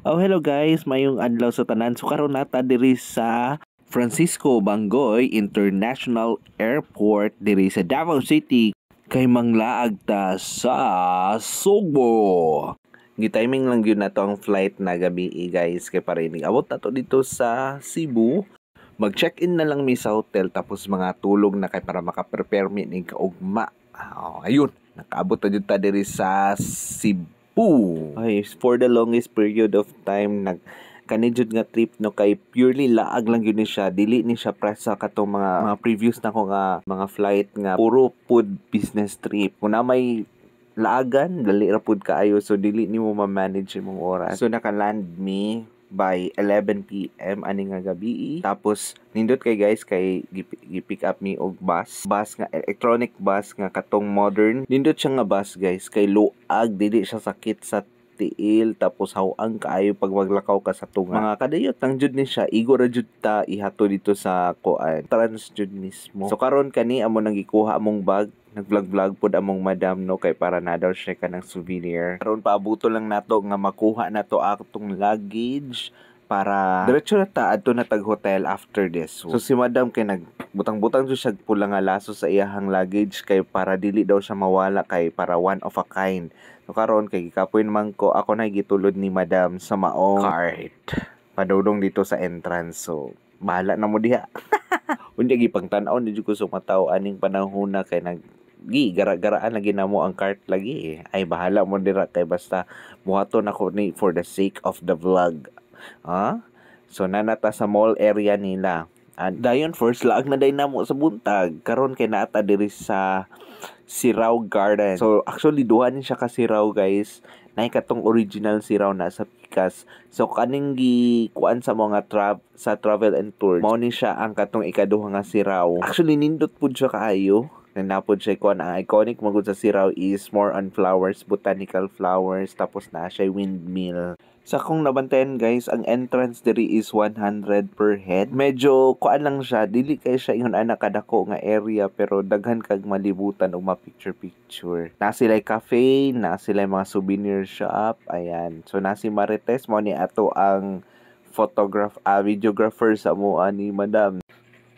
Oh, hello guys, mayong adlaw sa tanan. So karon nata diri sa Francisco Bangoy International Airport diri sa Davao City kay manglaag ta sa Sugbo. Gi-timing lang yun na to ang flight na gabi guys kay para abot na to dito sa Cebu. Mag-check-in na lang mi sa hotel tapos mga tulog na kay para maka-prepare mi ning kaugma. Ayun, nakaabot na jud ta diri sa Cebu. Ay, for the longest period of time kanijud nga trip no kay purely laag lang yun ni siya, dili ni siya presa katong mga previous na ko nga mga flight nga puro food business trip. Kung na may laagan dali ra pud kaayo, so dili nimo ma-manage imong oras. So naka-land me by 11 PM ani nga gabi. Tapos nindot kay guys kay gi-pick up me og bus nga electronic bus nga katong modern. Nindot siya nga bus guys kay luag, dili siya sakit sa tiil, tapos hawang kaayo pag maglakaw ka sa tunga. Mga kadayot lang jud ni siya, igo ra jud ta ihato dito sa kuan trans jud mismo. So karon kani amo nang gikuha among bag, nag-vlog pod among madam no kay para na daw siya ka ng souvenir. Karon paabuto lang nato nga makuha nato atong luggage para diretso na ta adto na tag hotel after this. So si madam kay nagbutang-butang siya pula nga laso sa iyahang luggage kay para dili daw siya mawala kay para one of a kind. So karon kay gikapoy man ko, ako na gitulod ni madam sa maong cart padulong dito sa entrance. So bahala na mo diha. Unya gipangtan-aw di jud ko sumataw aning panahon na kay gara-garaan lagi na mo ang cart lagi. Ay bahala mo dira kay basta buhaton ako ni for the sake of the vlog. So nanata sa mall area nila. And dayon first laag na day namo sa buntag. Karon kay naata diri sa Sirao Garden. So actually duha ni siya ka Sirao guys. Nay katong original Sirao na sa Pikas. So kaning kuan sa mga sa travel and tour, mao ni siya ang katong ikaduha nga Sirao. Actually nindot pud siya kaayo. Nanapod siya kuan, ang iconic magud sa Sirao is more on flowers, botanical flowers, tapos na siya windmill. Sa kung nabantayan guys, ang entrance diri is 100 per head. Medyo kuan lang siya, dili kay siya ingon ana kadako nga area, pero daghan kag malibutan og ma-picture. Na sila cafe, na sila mga souvenir shop, ayan. So na si Marites mo ni ato ang videographer sa moa ni madam.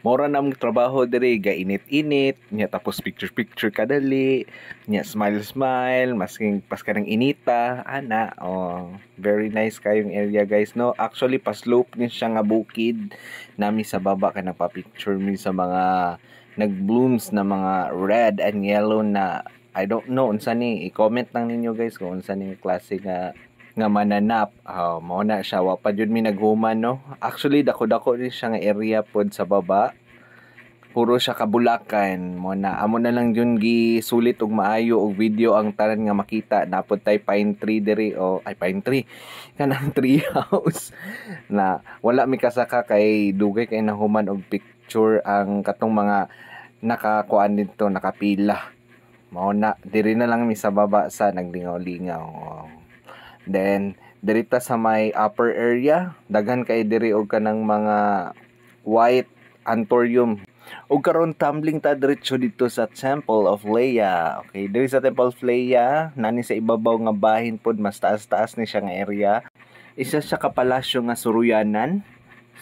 Mora na mong trabaho diri, gainit-init, nya tapos picture kadali, nya smile, masking pas ka ng inita, ana, very nice kayong area guys, no? Actually, pa-slope ni siya nga bukid, nami sa baba ka nagpa-picture mi sa mga nag-blooms na mga red and yellow na, I don't know, unsa ni, i-comment lang ninyo guys kung unsa ni klase nga mananap. Mao na siya, wa pa jud mi naghuman no. Actually dako-dako ni siya nga area pod sa baba, puro siya kabulakan. Mo na amo na lang jud gisulit og maayo og video ang tanan nga makita. Napod tay pine tree diri, pine tree kanang tree house na wala mi kasaka kay dugay kay nahuman og picture ang katong mga nakakuan dito, nakapila. Mao na diri na lang mi sa baba sa naglingaw-lingaw. Then, dirita sa may upper area, daghan kay diri og kanang mga white anthurium. Og karon tumbling ta diretso dito sa Temple of Leia. Okay, diri sa Temple of Leia, nani sa ibabaw nga bahin pod, mas taas-taas ni siya nga area. Isa siya ka palasyo nga suruyanan.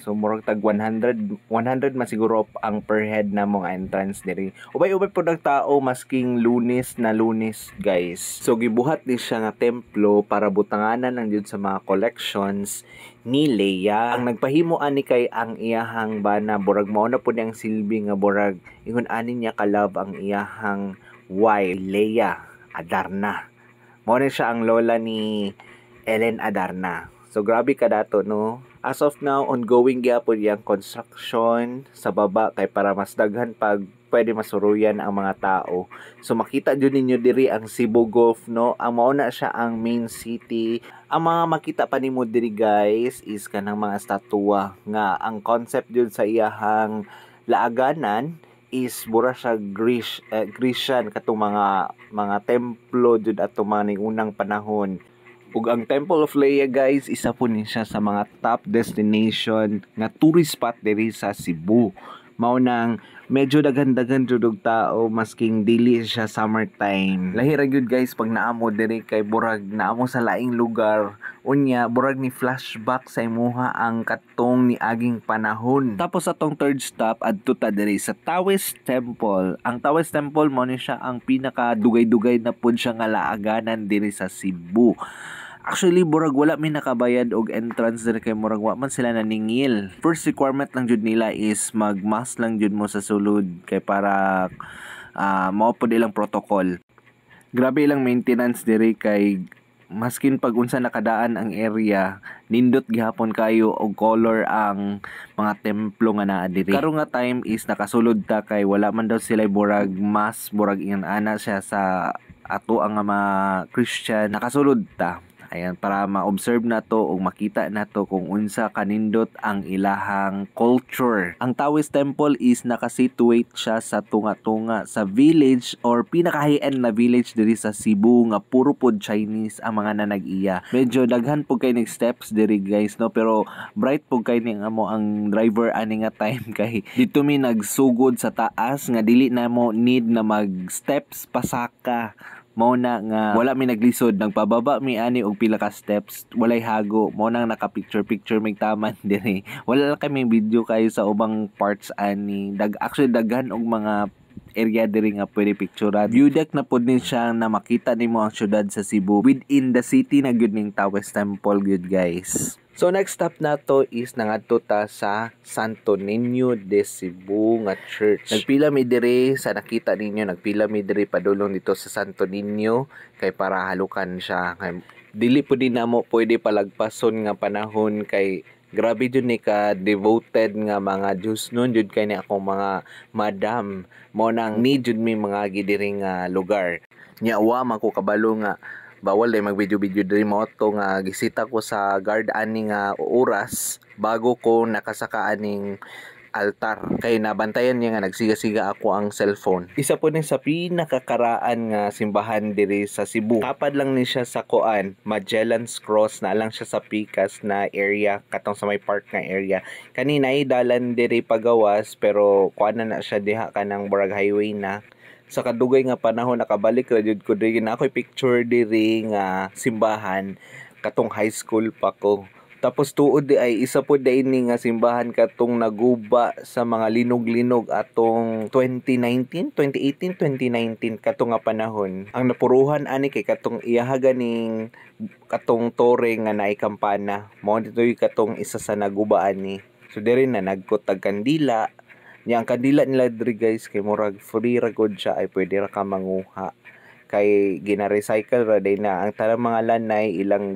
So murag tag 100 man siguro ang per head na mong entrance diri. Ubay-ubay po ng tao masking lunes guys. So gibuhat ni siya nga templo para butanganan lang jud sa mga collections ni Leia. Ang nagpahimo ani kay ang iyahang bana, burag mao na pud ang silbi nga burag ingon ani niya ka love ang iyahang wife Leia Adarna. Mao ni siya ang lola ni Ellen Adarna. So grabe ka dato no. As of now, ongoing gyapon yang construction sa baba kay para mas daghan pag pwede masuruyan ang mga tao. So makita jud ninyo diri ang Cebu Gulf no. Ang mao na siya ang main city. Ang mga makita pa nimo diri guys is kanang mga estatwa nga ang concept jud sa iyahang laaganan is bura siya Grecian katong mga templo jud atong mga unang panahon. Ug ang Temple of Leia guys, isa po ni siya sa mga top destination nga tourist spot diri sa Cebu. Mao nang medyo daghan-daghan jud og tao masking dili siya summertime. Lahi ra gyud guys pag naamo diri kay burag naamo sa laing lugar. Unya burag ni flashback sa imuha ang katong ni aging panahon. Tapos atong third stop adto ta diri sa Taoist Temple. Ang Taoist Temple mo ni siya ang pinaka dugay-dugay na pud siya nga laaganan diri sa Cebu. Actually, burag wala may nakabayad og entrance diri kay murag wa man sila naningil. First requirement lang jud nila is mag-mask lang jud mo sa sulod kay para mao pud ilang protocol. Grabe ilang maintenance diri kay maskin pag unsa nakadaan ang area, nindot gihapon kayo og color ang mga templo nga naa diri. Karon nga time is nakasulod ta kay wala man daw sila burag mas burag ingon ana siya sa ato ang mga Christian nakasulod ta. Ayan, para ma-observe na to o makita na to kung unsa kanindot ang ilahang culture. Ang Taoist Temple is nakasituate siya sa tunga-tunga sa village or pinaka-high-end na village diri sa Cebu nga puro pod Chinese ang mga nanag-iya. Medyo daghan po kay steps diri guys, no? Pero bright po kay ning amo ang driver ani nga time kay dito mi nagsugod sa taas nga dili na mo need na mag-steps pasaka. Mao na nga wala mi naglisod, nagpababa mi ani og pila ka steps, walay hago, mao nang naka-picture mig taman diri. Wala lang kami video kayo sa ubang parts ani. Actually daghan og mga area diri nga pwede picturean. View deck na pud ni siya na makita nimo ang syudad sa Cebu within the city na gyud ning Taoist Temple gyud guys. So next stop nato is nangadto ta sa Santo Niño de Cebu nga church. Nagpila mi diri sa nakita ninyo, nagpila mi diri padulong dito sa Santo Niño kay para halukan siya. Kay dili pud din namo pwede palagpason nga panahon kay grabe jud ni ka devoted nga mga Diyos nun jud kay ni ako mga madam. Mo nang need jud mi mga gidiri nga lugar. Nya wa man ko kabalo nga bawal day mag-video-video diri mo to nga gisita ko sa guard ani nga oras bago ko nakasaka aning altar kay nabantayan niya nga nagsiga-siga ako ang cellphone. Isa po ni sa pinakakaraan nga simbahan diri sa Cebu. Kapad lang ni siya sa Kuan, Magellan's Cross na lang siya sa Picas na area katong sa may park nga area. Kanina ay dalan diri pagawas pero kuan na siya diha kanang Borag Highway na. Sa kadugay nga panahon nakabalik ra jud ko diri na ako'y picture diri nga simbahan katong high school pa ko. Tapos tuod di ay isa po day ni nga simbahan katong naguba sa mga linog-linog atong 2018 2019 katong nga panahon. Ang napuruhan ani kay katong iyaha ganing katong tore nga naay kampana. Mao ditoy katong isa sa naguba ani. So diri na nagkutag kandila. Nya ang kandila nila diri guys kay murag free ra gud siya ay pwede ra ka manguha. Kay gina-recycle ra day na ang tanang mga lanay ilang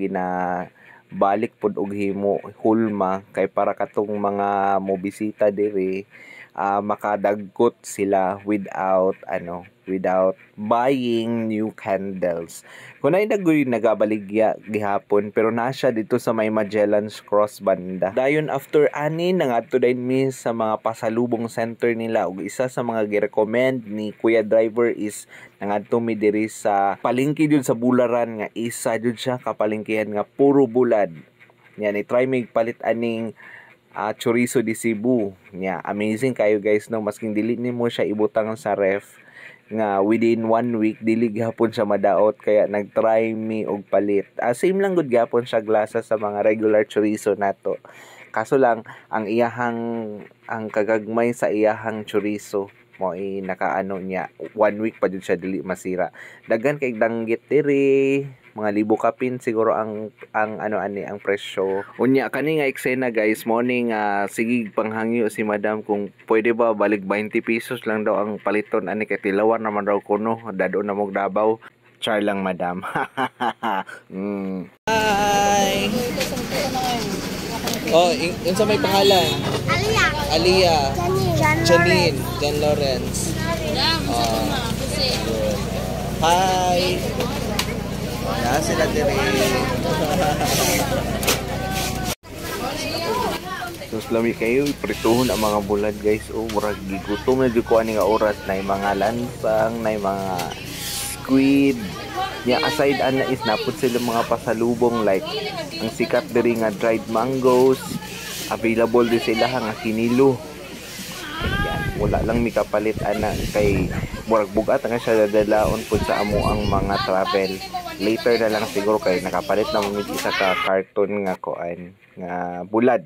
balik pod og himo hulma kay para katong mga mobisita diri makadagkot sila without buying new candles. Kunay dagoy nagabaligya gihapon pero nasya dito sa may Magellan's Cross banda. Dayon after ani nangadto din mi sa mga pasalubong center nila ug isa sa mga gi-recommend ni Kuya Driver is nangadto mi diri sa palengke jud sa Bularan nga isa jud siya ka palengkehan nga puro bulad. Nya ni try mig palit aning chorizo di Cebu. Nya amazing kayo guys no masking dili nimo siya ibutang sa ref nga within 1 week dili gihapon siya madaot kaya nagtry mi og palit. Same lang gud gihapon siya glasa sa mga regular chorizo nato. Kaso lang ang kagagmay sa iyahang chorizo mo nakaano niya 1 week pa jud siya dili masira. Daghan kay danggit diri mga libo kapin siguro ang presyo. Unya kani nga eksena guys morning sige panghangyo si madam kung pwede ba balik 20 pesos lang daw ang paliton ani kay tilawan naman daw kuno dado na mog Davao. Char lang madam. Hi. Oh, unsa may pangalan? Alia. Janine. Jan Lawrence. Hi. Na sila diri. So lami kayo prituhon ang mga bulad guys. Murag gigutom na jud ko ani nga oras na mga lansang, na mga squid. Nya aside ana is napud sila mga pasalubong like ang sikat diri nga dried mangoes. Available din sila nga kinilo. wala lang mi kapalit ana kay murag bugat nga siya dadalaon pud sa amo ang mga travel. Later na lang siguro kay nakapalit na mo isa ka karton nga kuan nga bulad.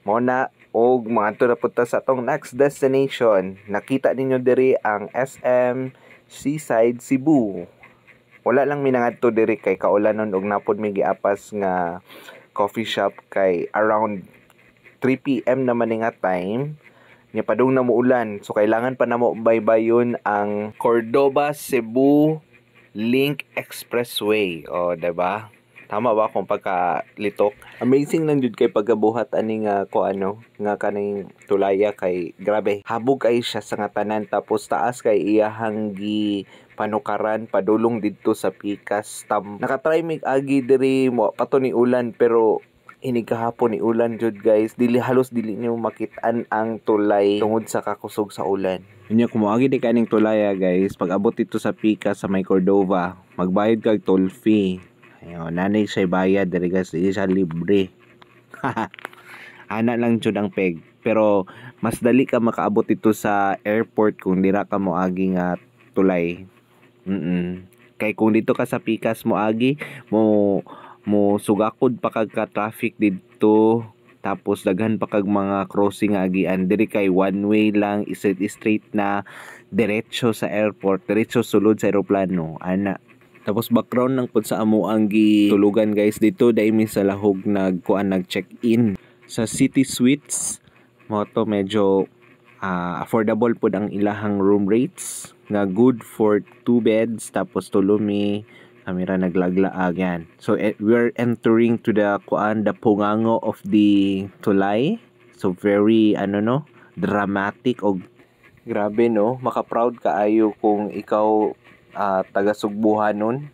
Mao na og maadto na punta sa atong next destination. Nakita ninyo diri ang SM Seaside Cebu. Wala lang minangadto diri kay kaulanon og napod mi giapas nga coffee shop kay around 3 PM naman nga time. Nya padung na mo ulan. So kailangan pa namo baybayon ang Cordoba Cebu Link Expressway. O, diba? Tama ba kung pagkalitok? Amazing lang jud kay pagabuhat ani nga ko ano nga kaning tulaya kay grabe. Habog kay siya sa nga tanan tapos taas kay iyahang gi panukaran padulong didto sa Pikas Tam. Nakatry mig agi diri mo pato ni ulan pero inig kahapon ni ulan jud guys. Halos dili niyo makit-an ang tulay tungod sa kakusog sa ulan. Unya kumuagi di kaning tulaya guys. Pag abot dito sa Pikas sa may Cordova, magbayad kag toll fee. Ayun, nanay siya bayad diri guys, di siya libre. Ana lang jud ang peg. Pero mas dali ka makaabot dito sa airport kung dira ka moagi nga tulay. Kay kung dito ka sa Pikas moagi, mo sugakod pa kag ka traffic dito. Tapos daghan pa kag mga crossing nga agian. Diri kay one way lang, straight na diretso sa airport, diretso sulod sa eroplano. Ana. Tapos background lang pud sa amo ang gitulugan guys dito dai mi sa lahog nag-check-in sa City Suites. Mo to medyo affordable pud ang ilahang room rates nga good for 2 beds tapos tulo mi kamera naglaglaag yan. So we're entering to the pungango of the tulay. So very dramatic og grabe no, maka-proud kaayo kung ikaw taga Sugbuhanon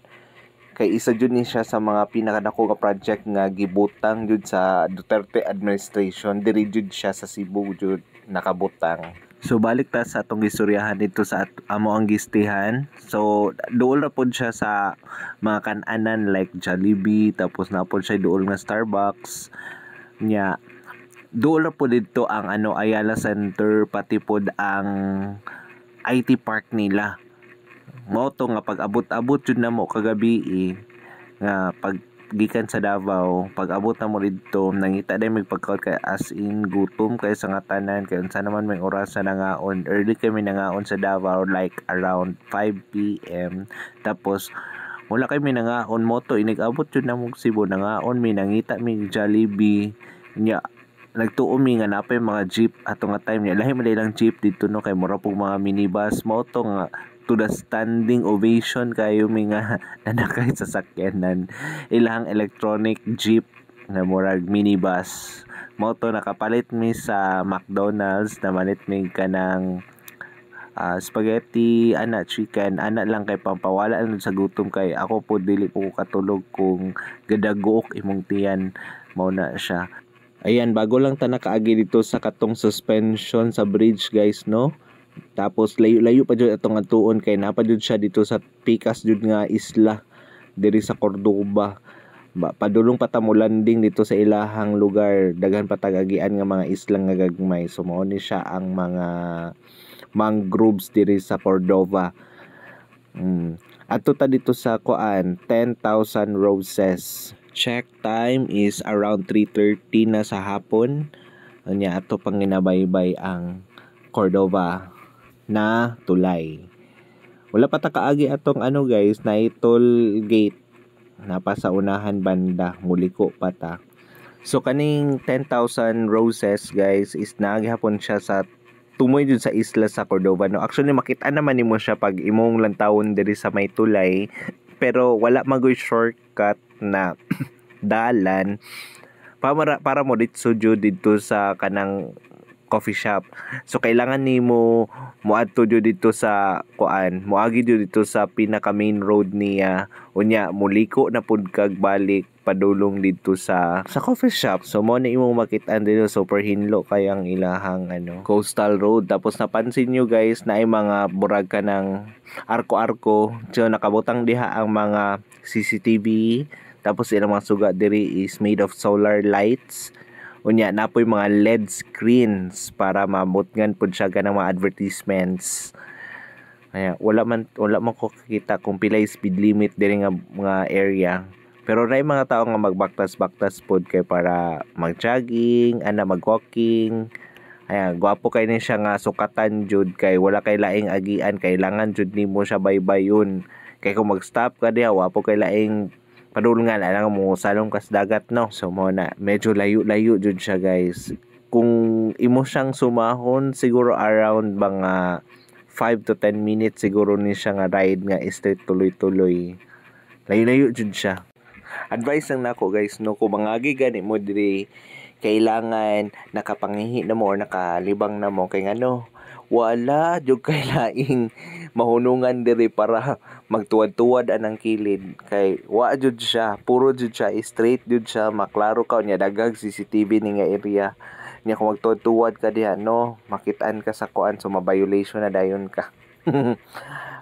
kay isa jud ni siya sa mga pinakadako nga project nga gibutang jud sa Duterte administration. Diri jud siya sa Cebu jud nakabutang. So balik ta sa atong gistoryahan dito sa amo ang gistihan. So duol ra pod siya sa mga kan-anan like Jollibee, tapos na pod siya duol nga Starbucks nya. Duol ra pod dito ang Ayala Center pati pod ang IT park nila. Moto nga pag abot-abot jud na mo kagabi nga pag gikan sa Davao, pag abot na mo dito nangita day magpagkaot kay as in gutom kay sa nga tanan kay unsa naman may oras na nangaon. Early kami nangaon sa Davao like around 5 PM. Tapos wala kay mi nangaon moto inigabot jud na mo Cebu nangaon mi nangita mi Jollibee nya. Nagtuo mi nga napay mga jeep ato nga time niya lahi man lang jeep dito no kay mura pug mga minibus moto nga to the standing ovation kayo mi nga nanakay sa sakyanan ilang electronic jeep na murag minibus moto nakapalit mi sa McDonald's na malit mi kanang spaghetti chicken lang kay pampawala lang sa gutom kay ako po dili po katulog kung gadagook imong tiyan mao na siya. Ayan, bago lang ta nakaagi dito sa katong suspension sa bridge guys no. Tapos layo pa jud atong atuon kay napa jud siya dito sa Pikas jud nga isla diri sa Cordoba. Padulong pa ta mo landing dito sa ilahang lugar, daghan patagagian nga mga isla nga gagmay. So mao ni siya ang mga mangroves diri sa Cordova. Adto ta dito sa 10,000 Roses. Check time is around 3:30 na sa hapon. Anya ato pang ginabaybay ang Cordova na tulay. Wala pa ta kaagi atong guys, na toll gate na pa sa unahan banda, muliko pa ta. So kaning 10,000 Roses guys is naghapon siya sa tumoy jud sa isla sa Cordova no. Actually makita naman nimo siya pag imong lantawon diri sa may tulay, pero wala magoy shortcut na dalan para mo dito sa kanang coffee shop. So kailangan nimo moadto jud dito sa moagi jud dito sa pinaka main road niya unya muliko na pud kag balik padulong dito sa coffee shop. So mo na imong makit-an dito super hinlo kay ang ilahang coastal road. Tapos napansin nyo guys na ay mga burag ka ng arko-arko. So nakabutang diha ang mga CCTV. Tapos ilang mga suga diri is made of solar lights. Unya napoy mga LED screens para mamutngan pud siya ganang mga advertisements. Kaya wala man ko kita kung pila yung speed limit diri nga mga area. Pero ray mga tao nga magbaktas-baktas pod kay para mag-jogging, mag-walking. Ayan, gwapo kay ni siya nga sukatan jud kay wala kay laing agian, kailangan jud nimo siya baybayon. Kay kung mag-stop ka diha, wapo kay laing padulngan alang mo salong kas dagat no. So mo na medyo layo-layo jud siya guys. Kung imo siyang sumahon siguro around mga 5 to 10 minutes siguro ni siya nga ride nga straight tuloy-tuloy. Layo-layo jud siya. Advice lang nako guys no, kung mangagi gani mo diri kailangan nakapangihi na mo or nakalibang na mo kay ngano wala jud kay laing mahunungan diri para magtuwad-tuwad anang kilid kay wa jud siya, puro jud siya straight jud siya, maklaro ka nya daghang CCTV ni nga area nya. Kung magtuwad-tuwad ka diha no, makitaan ka sa kuan so ma-violation na dayon ka.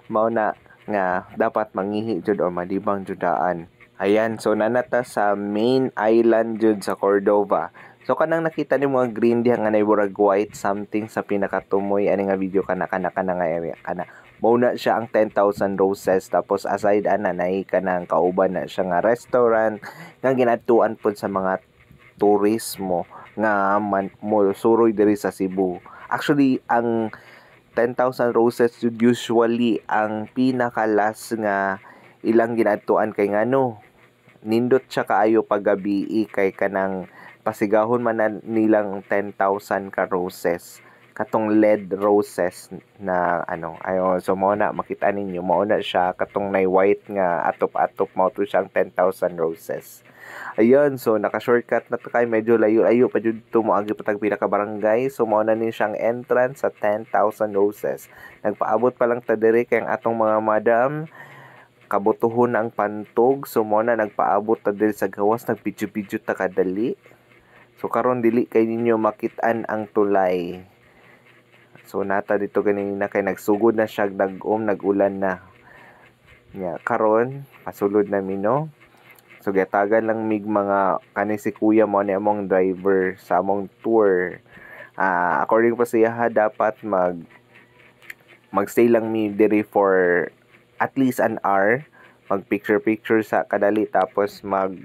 Mao na nga dapat mangihi jud or madibang jud daan. Ayan, so nanata sa main island jud sa Cordova. So kanang nakita ni mga green diha nga naibурag white something sa pinakatumoy ani nga video kana nga area kana. Mao na siya ang 10,000 Roses, tapos aside ana nay kanang kauban na siya nga restaurant nga ginadtuan pod sa mga turismo nga mo suroy diri sa Cebu. Actually ang 10,000 Roses usually ang pinakalas nga ilang ginadtuan kay ngano nindot siya kaayo paggabi kay kanang pasigahon man na nilang 10,000 ka roses katong LED roses na ayo. So mo na makita ninyo mao na siya katong nay white nga atop-atop, mao to siyang 10,000 roses. Ayun, so naka-shortcut na to kay medyo layo-layo pa jud to moagi patag pinaka barangay. So mao na ni siyang entrance sa 10,000 roses. Nagpaabot pa lang ta diri kay ang atong mga madam kabutuhon ang pantog, so mo na nagpaabot ta diri sa gawas, nagpidyo-pidyo ta kadali. So karon dili kay ninyo makitaan ang tulay. So nata dito ganina kay nagsugod na siya dag-om, nag-ulan na. Nya karon pasulod na mino. So gatagan lang mig mga kani si kuya mo ni among driver sa among tour. According pa siya dapat magstay lang mi diri for at least an hour, mag picture sa kadali, tapos mag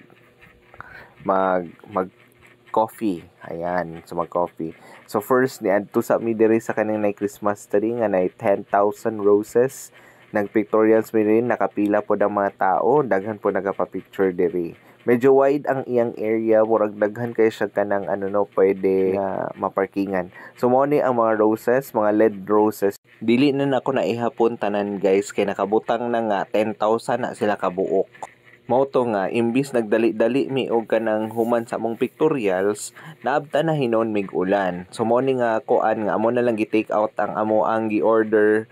coffee. Ayan, so mag coffee. So first ni adto sa mi diri sa kaning nay Christmas tree nga nay 10,000 roses. Nag-pictorials mi rin, nakapila po ang mga tao, daghan po nagapa-picture diri. Medyo wide ang iyang area, murag daghan kay siya kanang pwede maparkingan. So mo ni ang mga roses, mga LED roses. Dili na nako na ihapon tanan guys kay nakabutang na nga 10,000 na sila kabuok. Mao to nga imbis nagdali-dali mi og kanang human sa among pictorials, naabta na hinon mig ulan. So mo ni nga kuan nga amo na lang gi-take out ang amo ang gi-order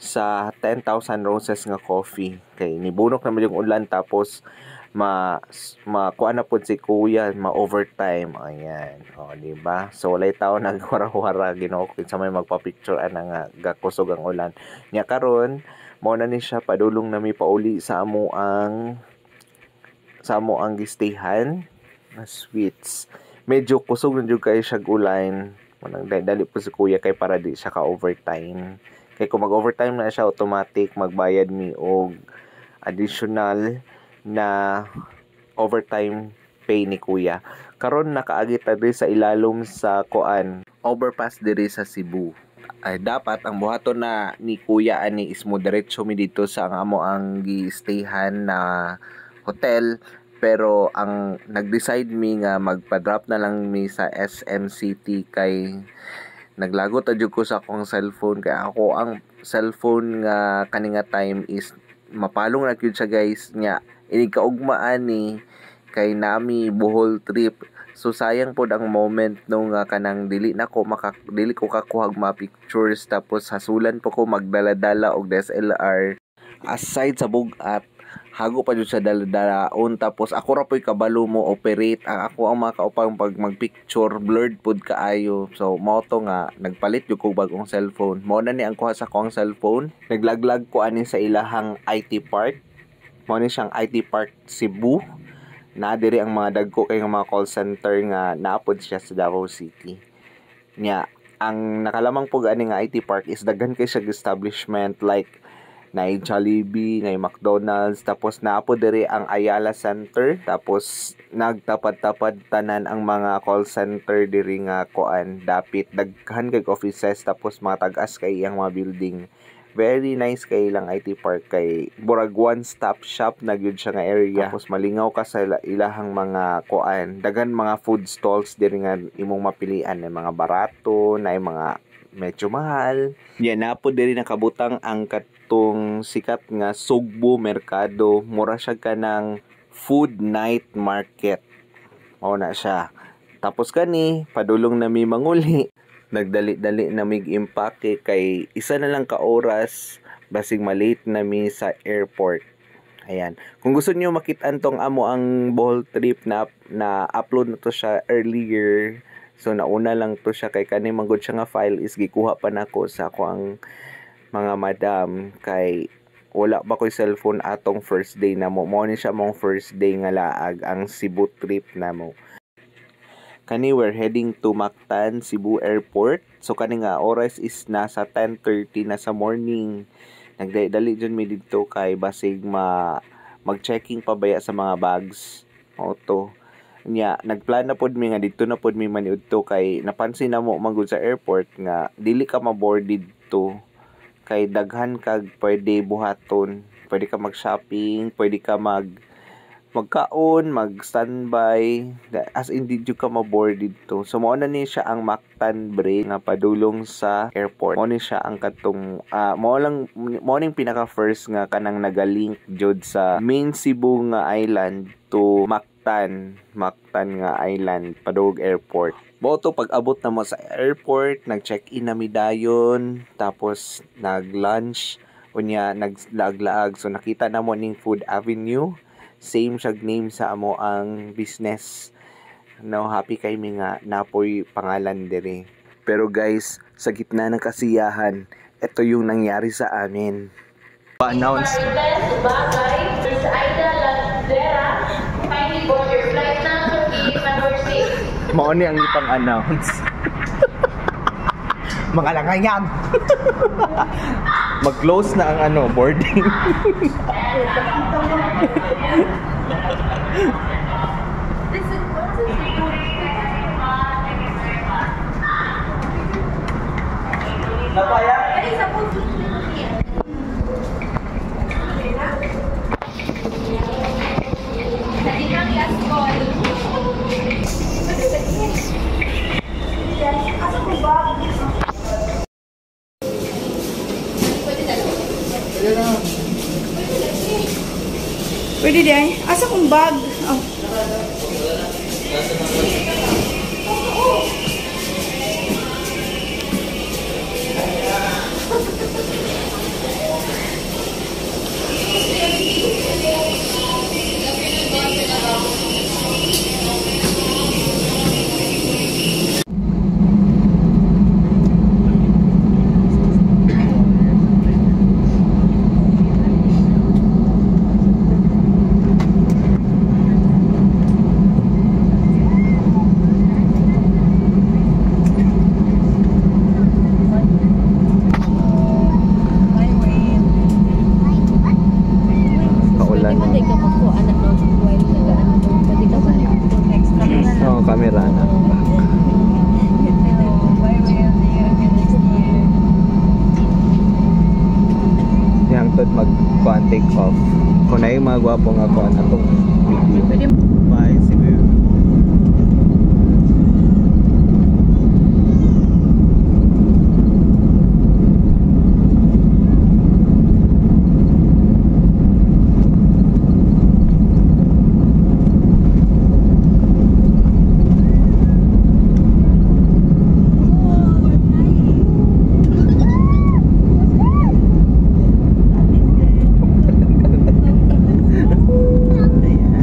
sa 10,000 roses nga coffee. Kay nibunok naman yung ulan, tapos kuan na pud si kuya, ma-overtime. Ayan. O, diba? So, walay tao nagwara-wara. Ginoo sa may magpa-picture ana nga gakusog ang ulan. Nya karon mo na ni siya padulong na mi pauli sa amo ang gistayhan na sweets. Medyo kusog na jud kay siya ulan. Manang dali po si kuya kay para di siya ka-overtime. Kay kung mag-overtime na siya, automatic magbayad mi og additional na overtime pay ni kuya. Karon nakaagi ta diri sa ilalom sa kuan overpass diri sa Cebu. Ay dapat ang buhaton na ni kuya ani is mo diretso mi dito sa amo ang gi-stayhan na hotel, pero ang nag-decide mi nga magpa-drop na lang mi sa SM City kay naglagot adyo ko sa akong cellphone, kay ako ang cellphone nga kaninga time is mapalong na gyud siya guys nya. Ini kaugmaan ni kay nami Bohol trip. So sayang pod ang moment no nga kanang dili ko kakuha mga pictures, tapos hasulan po ko magdala-dala og DSLR. Aside sa bugat, hago pa jud sa dala-dalaon, tapos ako ra po'y kabalo mo operate. Ako ang mga kaupang pag magpicture blurred pod kaayo. So mao to nga nagpalit jud ko bagong cellphone. Mao na ni ang kuha sa akong cellphone. Naglaglag ko ani sa ilahang IT park. Mao ni siyang IT Park Cebu. na diri ang mga dagko kay mga call center nga naapod siya sa Davao City. Nya, ang nakalamang po gani nga IT Park is daghan kay siya establishment like na Jollibee, na McDonald's, tapos naapod diri ang Ayala Center, tapos nagtapad-tapad tanan ang mga call center diri nga kuan dapit daghan kay offices, tapos mga tag-as kay iyang mga building. Very nice kay ilang IT Park, kay burag one-stop shop na gyud siya nga area. Tapos malingaw ka sa ilahang mga kuan, daghan mga food stalls diri nga imong mapilian, na mga barato, na mga medyo mahal. Yan na po diri nakabutang ang katong sikat nga Sugbo Merkado. Mura siya ka ng food night market. Mao na siya. Tapos kani padulong na mi manguli. Nagdali-dali na mig impake kay isa na lang ka oras basig malate na mi sa airport. Ayan. Kung gusto niyo makita tong amo ang Bohol trip na upload na to siya earlier. So nauna lang to siya kay kani manggod siya nga file is gikuha pa nako sa ako ang mga madam kay wala ba ko'y cellphone atong first day na mo. Mao ni siya mong first day nga laag ang Cebu trip na mo. Kani we're heading to Mactan, Cebu Airport. So kani nga oras is nasa 10:30 na sa morning. Nagdali dyan mi dito kay basig mag-checking pabaya sa mga bags. Auto. Nya nagplan na pod mi nga dito na pod mi maniudto kay napansin na mo manggod sa airport nga dili ka maboard dito kay daghan kag pwede buhaton, pwede ka mag-shopping, pwede ka magkaon, mag-standby, as in did you ka maboard dito. So mao na ni siya ang Mactan Bridge nga padulong sa airport. Mao ni siya ang katong mao ning pinaka first nga kanang nagalink jud sa main Cebu nga island to Mactan nga island padulong airport. Boto pag abot na mo sa airport, nag-check-in na mi dayon, tapos nag-lunch, unya naglaag-laag. So nakita na mo ning Food Avenue. Same siya name sa amo ang business. No, happy kay mi nga napoy pangalan diri. Pero guys, sa gitna ng kasiyahan, ito yung nangyari sa amin. Pa-announce. Mao ni ang ipang-announce. Mga langayan. Mag-close na ang boarding. Napaya? Pwede di ay. Asa kong bag? Oh. Camera na. Yang tod mag-take off. Kung na yung mga gwapo nga ko na itong video. Bye, Cebu. Ayan.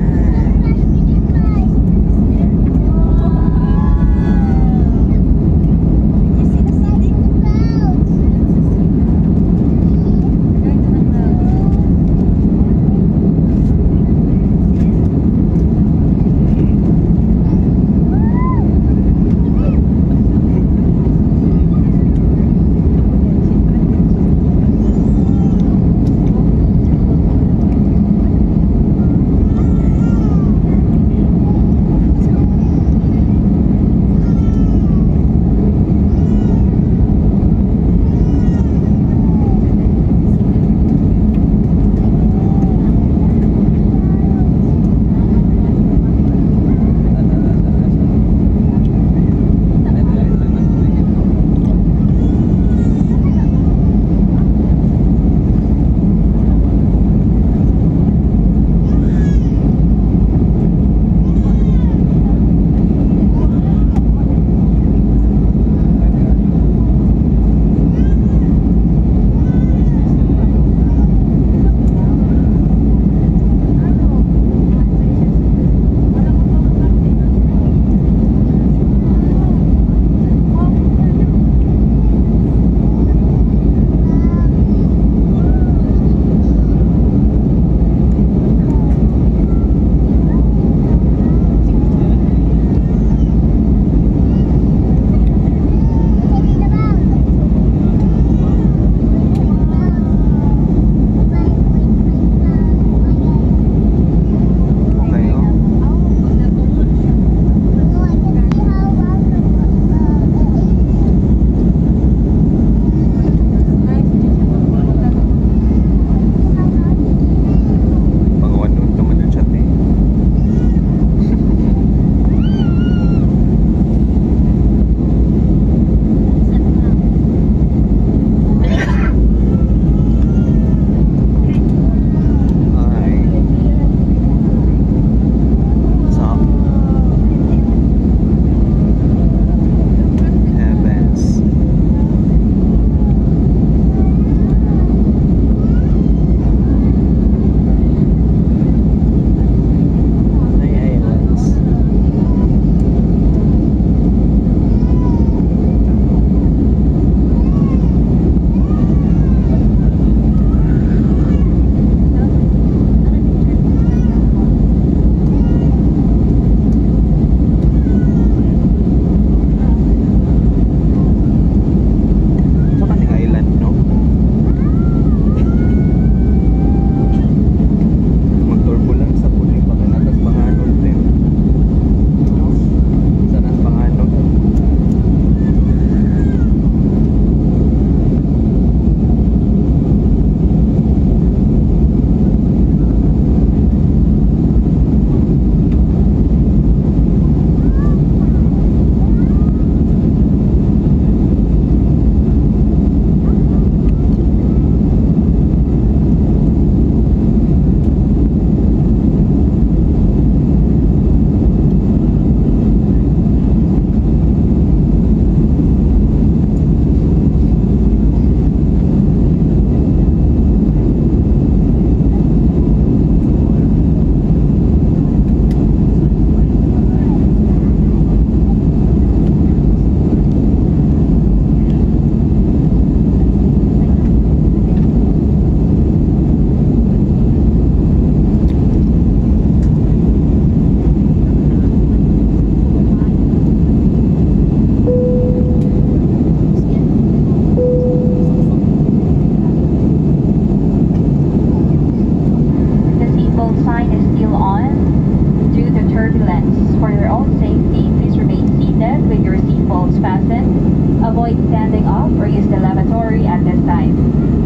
lavatory at this time.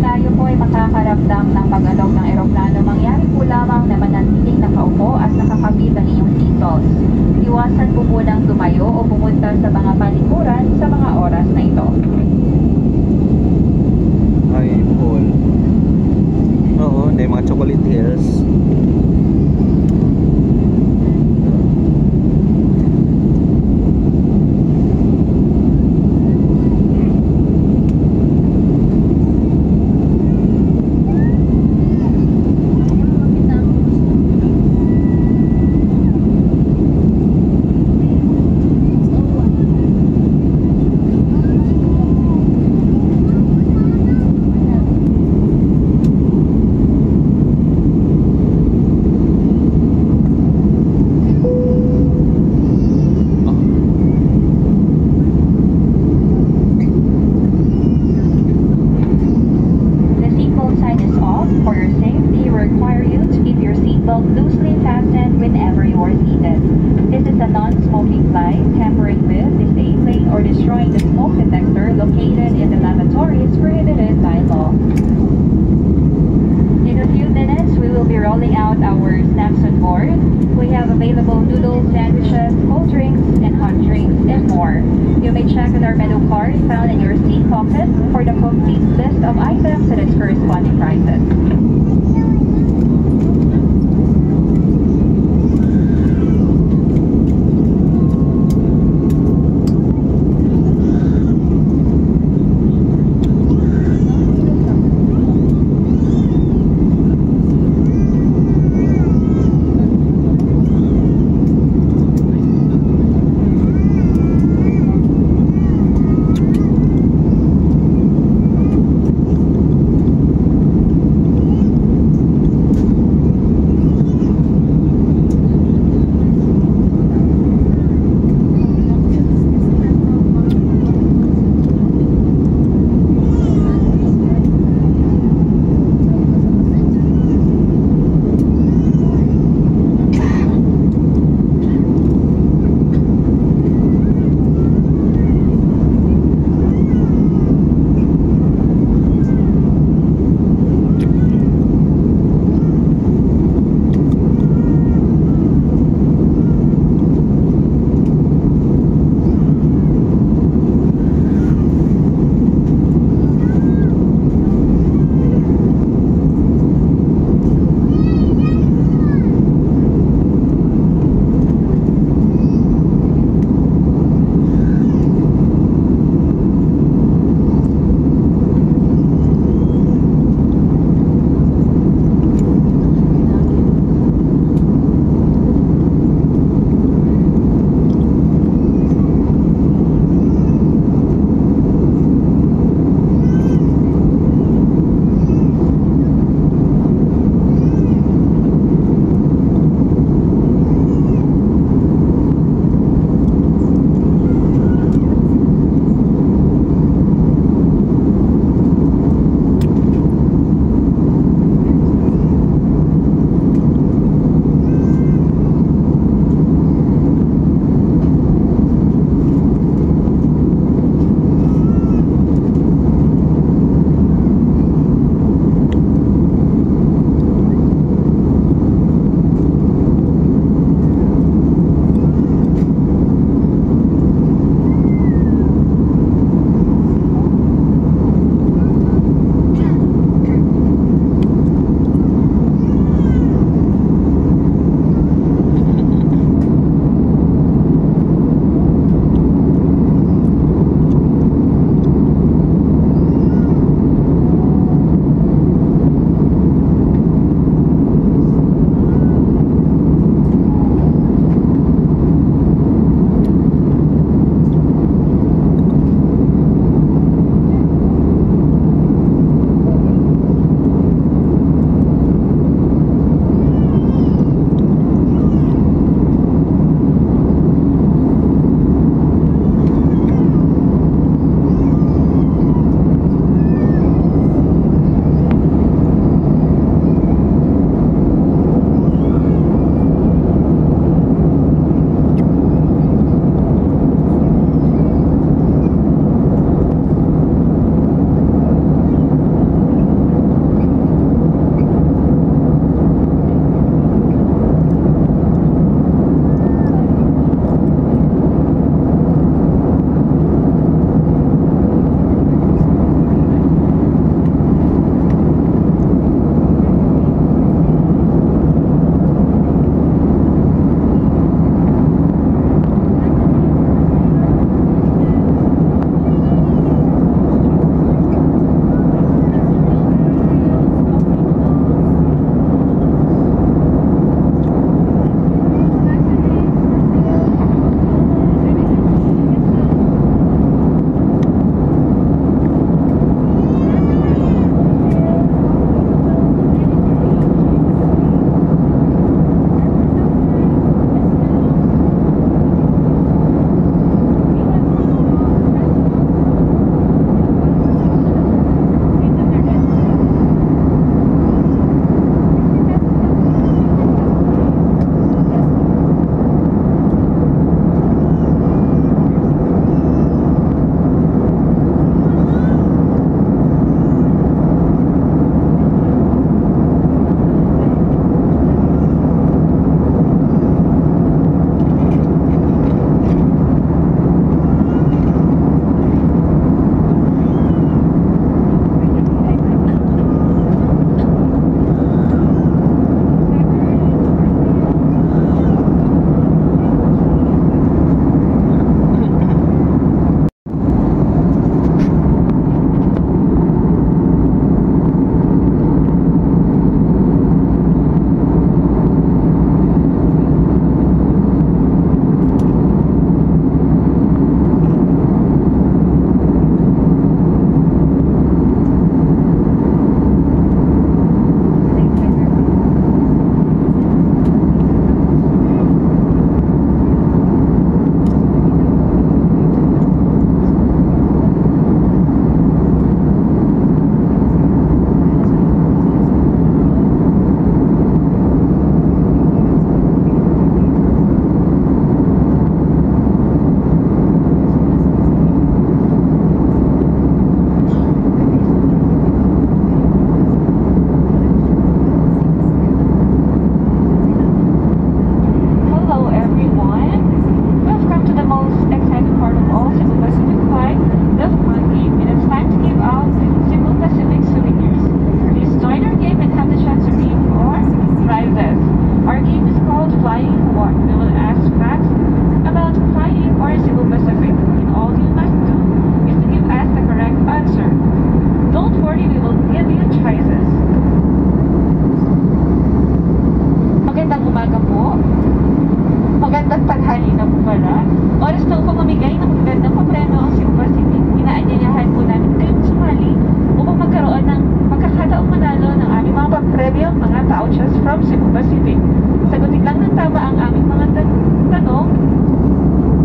Tayo po ay makakaramdam ng pag-alog ng eroplano. Mangyari po lamang na manatiling nakaupo at nakakabit ang inyong seatbelts. Iwasan po munang tumayo o pumunta sa mga palikuran sa mga oras na ito. Ay, Paul. Oo, may mga chocolate hills. Loosely fastened whenever you are seated. This is a non-smoking flight. Tampering with, disabling, or destroying the smoke detector located in the lavatory is prohibited by law. In a few minutes, we will be rolling out our snacks on board. We have available noodles, sandwiches, cold drinks, and hot drinks, and more. You may check with our menu card found in your seat pocket for the complete list of items and its corresponding prices.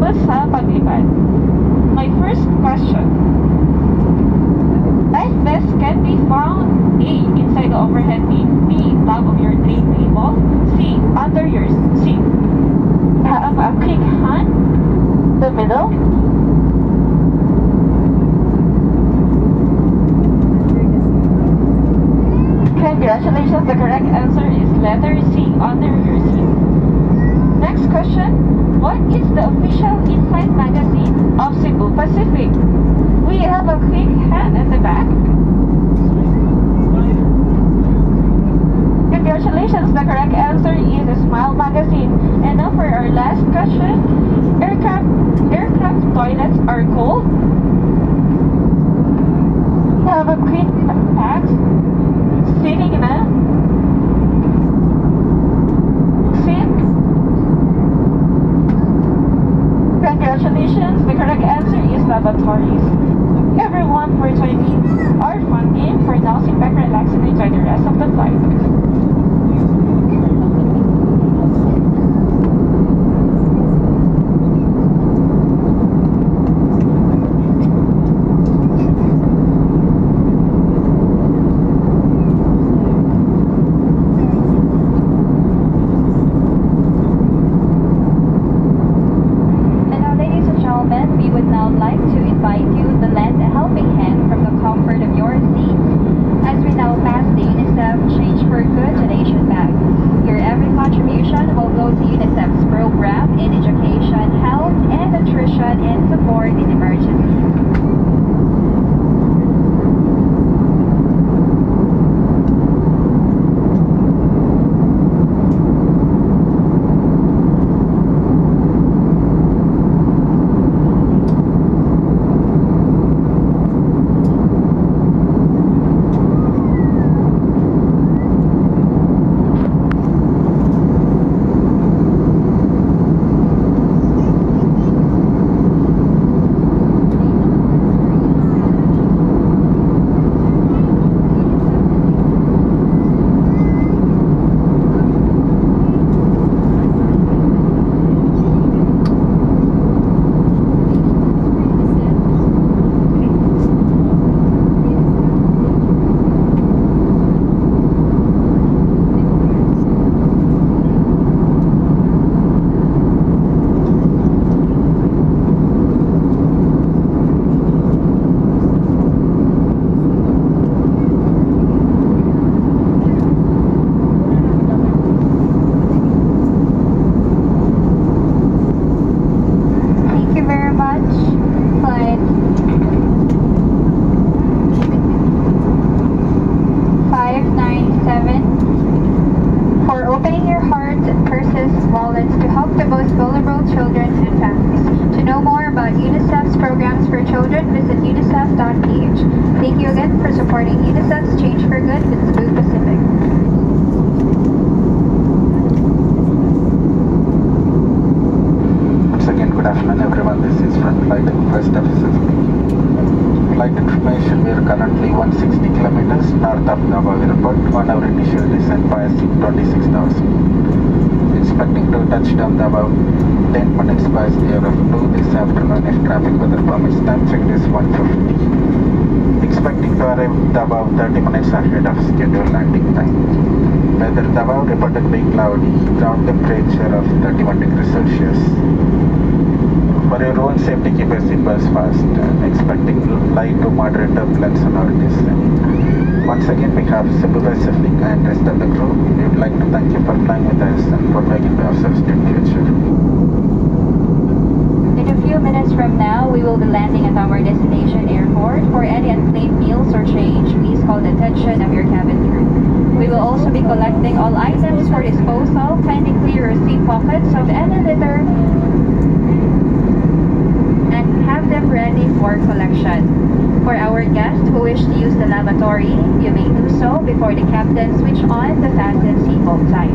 pagkatapos sa paglipad. My first question. Life vests can be found A. Inside the overhead bin, B. Top of your tray table, C. Under your seat. Have a quick hand. The middle. Congratulations, the correct answer is letter C, under your seat. Next question, what is the official inside magazine of Cebu Pacific? We have a quick hand at the back. Congratulations, the correct answer is Smile Magazine. And now for our last question, aircraft toilets are cold. We have a quick pass. Sitting in a seat. Congratulations, the correct answer is lavatories. Everyone for joining our fun game. For now, sit back, relax, and enjoy the rest of the flight. We would now like to invite you to lend a helping hand from the comfort of your seat as we now pass the UNICEF Change for Good donation bag. Your every contribution will go to UNICEF's program in education, health, and nutrition and support in emergencies. Thank you again for supporting UNICEF's Change for Good with Cebu Pacific. Once again, good afternoon everyone. This is from Flight First Officer. Flight information, we are currently 160 kilometers north of Davao Airport on our initial descent passing 26 hours. Expecting to touch down about 10 minutes past the hour of 2 this afternoon if traffic weather permits. Time check is 1:50. Expecting to arrive Davao 30 minutes ahead of scheduled landing time. Weather Davao reported to be cloudy, ground temperature of 31 degrees Celsius. For your own safety, keep your seatbelts fast. Expecting light to moderate turbulence on our descent. Once again, we have Cebu Pacific and rest of the crew. We would like to thank you for flying with us and for making ourselves in future. In a few minutes from now, we will be landing at our destination airport. For any unclaimed meals or change, please call the attention of your cabin crew. We will also be collecting all items for disposal. Kindly clear your seat pockets of any litter and have them ready for collection. For our guests who wish to use the lavatory, you may do so before the captain switch on the fasten seatbelt sign.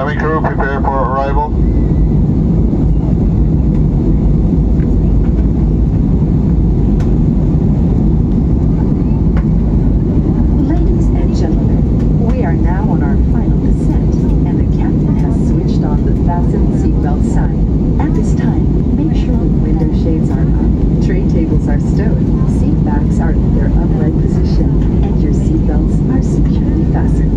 Cabin crew, prepare for arrival. Ladies and gentlemen, we are now on our final descent, and the captain has switched on the fasten seatbelt sign. At this time, make sure the window shades are up, tray tables are stowed, seat backs are in their upright position, and your seatbelts are securely fastened.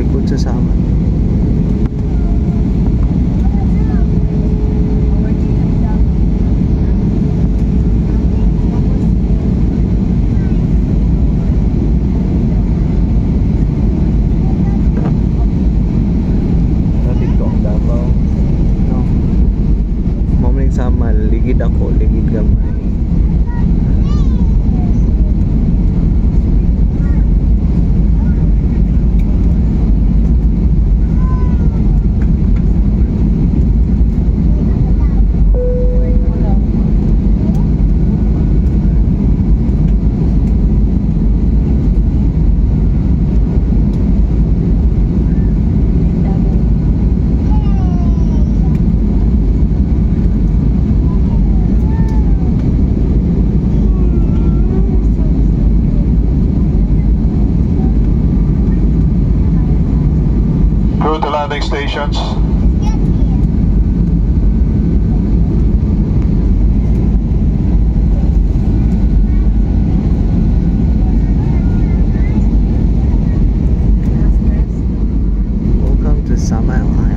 likod sa sama. Dito ang Davao. No. Mamling sama, ligid ako, ligid gamay. Through the landing stations. Welcome to Sama Island.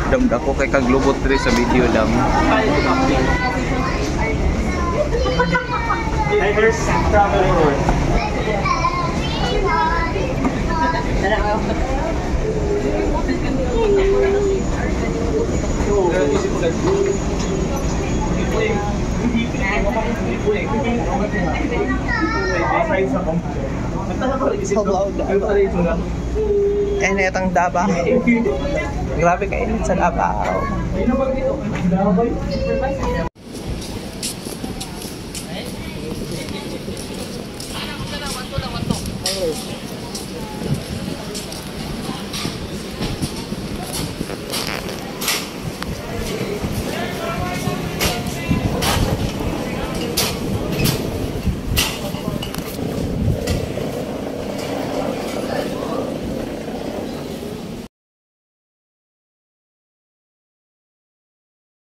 Damda ko kay kaglubot diri sa video dam. Hello, Davao. And itong Davao. Grabe kainit sa Davao.